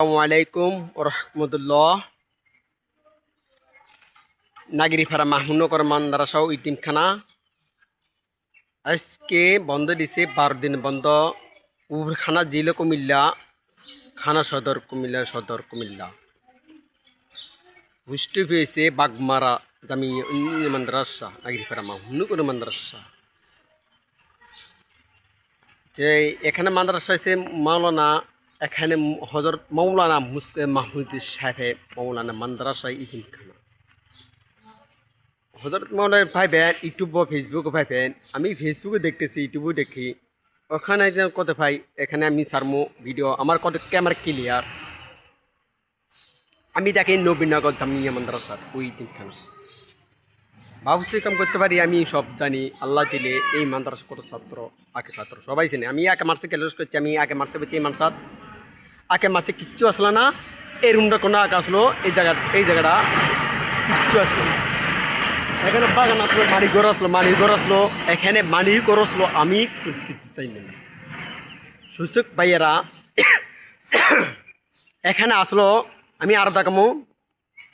আসসালামাইকুম রহমতুল্লাহ। নাগরিপাড়া মাহুনগর মান্দারাসাও ইতিমখানা আজকে বন্ধ দিছে 12 দিন বন্ধ। খানা জিলে কুমিল্লা, খানা সদর কুমিল্লা হুষ্টি পেয়েছে বাগমারা জামি মান্দারাসা নাগরিপাড়া মাহুনগর মান্দারাসা। যে এখানে মাদ্রাসা হয়েছে মাওলানা, এখানে হজরত মৌলানা মাহমুদ সাহেব মৌলানা মাদ্রাসা ইতিমখানা। হজরত মৌলানা ভাইবেন ইউটিউব ফেসবুক ভাইবেন, আমি ফেসবুকে দেখতেছি, ইউটিউবে দেখি, ওখানে কত ভাই এখানে আমি সারমো ভিডিও, আমার কত ক্যামেরা ক্লিয়ার। আমি দেখি নবীনগর জামিয়া মাদ্রাসার ওই ইতিমখানা ভাবছি কাম করতে পারি, আমি সব জানি। আল্লাহ দিলে এই মাদ্রাসা কত ছাত্র, আগে ছাত্র সবাই জানে। আমি আগে মার্চে ক্যালস করছি, আমি আগে মার্চে বলছি এই মানসার আগে মার্চে কিচ্ছু আসলো না। এই রুমটা কোনো আগে আসলো, এই জায়গাটা কিচ্ছু আসলো না। এখানে বাগান আসলো, মানিঘর আসলো, এখানে মানিঘর আসলো। আমি কিচ্ছু চাইলাম না। সুযোগ ভাইয়েরা এখানে আসলো, আমি আর দেখামো।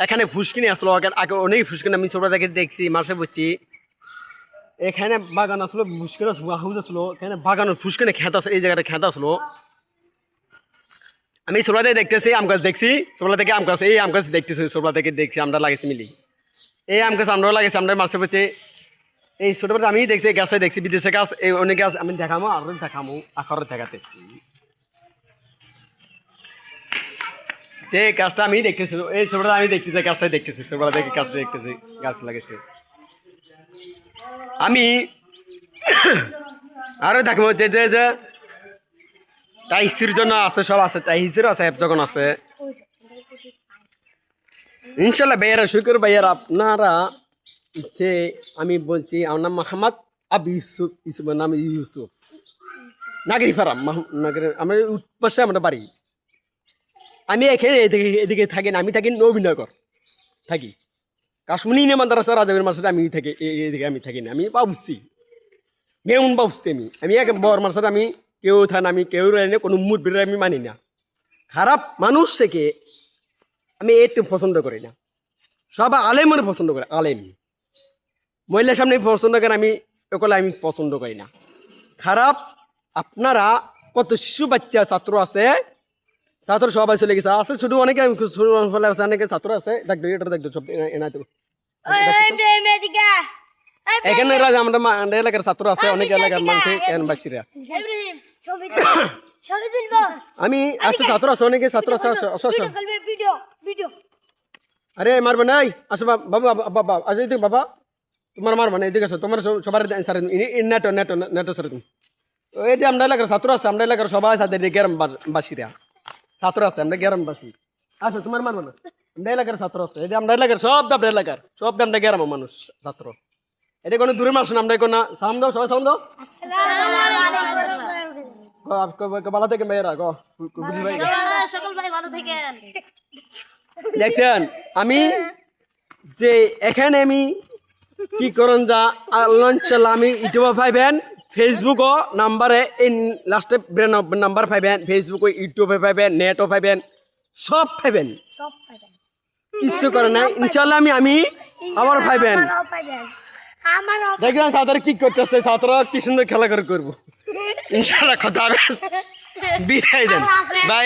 এখানে ফুসকিনি আসলো, আগে অনেক ফুসকিনি আমি ছোটো থেকে দেখছি, মাসে বুঝছি। এখানে বাগান আসলো, ফুসকিনি হাউস আসলো, এখানে বাগান ফুসকিনি খেত আসলো, এই জায়গাটা খেত আসলো। আমি ছোলা থেকে দেখতেছি আম গাছ দেখছি, ছোলা থেকে আম গাছ, এই আম গাছ দেখতেছি, ছোলা থেকে দেখছি আমরা লাগাইছি মিলি। এই আম গাছ আমরাও লাগাইছি, আমরা মাসে বুঝছি। এই ছোটোবেলা আমি দেখছি, গাছটা দেখছি, বিদেশে গাছ, এই অনেক গাছ আমি দেখামো, আরও দেখামো, আখরে দেখাতেছি। যে গাছটা আমি দেখতেছি, এই ছোটটা আমি দেখতেছি, গাছটা দেখতেছি, ছোটবেলা থেকে গাছটা দেখতেছি, গাছ লাগাইছে। আমি আরো দেখবো যে টাইসির জন্য আছে, সব আছে, টাইসির আছে, যখন আছে ইনশাল্লাহ। ভাইয়ারা শুক্র ভাইয়ারা, আপনারা যে আমি বলছি, আমার নাম মোহাম্মদ আবু ইউসুফ, নাম ইউসুফ, নাগরিপাড়া আমার উৎপাশে আমরা বাড়ি। আমি এখানে এদিকে থাকি না, আমি থাকি নবীনগর থাকি, কাশ্মীরি মাদ্রাসা রাজাবের মাসাতে আমি থাকি। এদিকে আমি থাকি না, আমি বাবুসি মেউন বাবুসি। আমি একে বর মাসাতে আমি কেউ থান, আমি কেউ রাইনে কোনো মুরবির আমি মানি না। খারাপ মানুষ থেকে আমি একটু পছন্দ করি না। সবাই আলেম মানে পছন্দ করে, আলেম মহিলার সামনে পছন্দ করে, আমি ওগুলো আমি পছন্দ করি না। খারাপ আপনারা কত শিশু বাচ্চা ছাত্র আছে, ছাত্র সবাই চলে গেছে, আছে শুধু অনেকে ফলে আছে, অনেকে ছাত্র আছে। দেখো এটা দেখো সব এখানে রাজা আমাদের এলাকার ছাত্র আছে, অনেক এলাকার মানুষ বাচ্চিরা। আমি আসছে ছাত্র আছে, অনেকে ছাত্র আছে। আরে মারবে নাই, আসো বাবা বাবা, আজ এদিকে বাবা, তোমার মারবে না, এদিকে আসো, তোমার সবার স্যার নেটো নেটো নেটো স্যার। তুমি এই যে আমরা এলাকার ছাত্র আছে, আমরা এলাকার সবাই সাথে গ্রাম বাসীরা ছাত্র আছে, আমরা গ্রামবাসী। আসো, তোমার মানবো না, আমরা এলাকার ছাত্র আছে। এই যে আমরা এলাকার সব আমরা এলাকার সব আমরা গ্রাম মানুষ ছাত্র। এটা কোনো দূরে মানুষ না, আমরা কোনো সাউন্ড দাও, সবাই সাউন্ড দাও। ভালো থেকে মেয়েরা দেখছেন আমি যে এখানে আমি কি করেন যা আল্লাহ, আমি ইউটিউবে পাইবেন, ফেসবুকও নাম্বারে এই লাস্টে নাম্বার পাইবেন, ফেসবুকও ইউটিউবে পাইবেন, নেটও পাইবেন, সব পাইবেন, কিছু করে নাই। ইনশাল্লাহ আমি আবার পাইবেন। দেখবেন ছাত্র কি করতেছে, ছাত্র কি সুন্দর খেলা করে করবো ইনশাল্লাহ। কথা বিদায় দেন, বাই।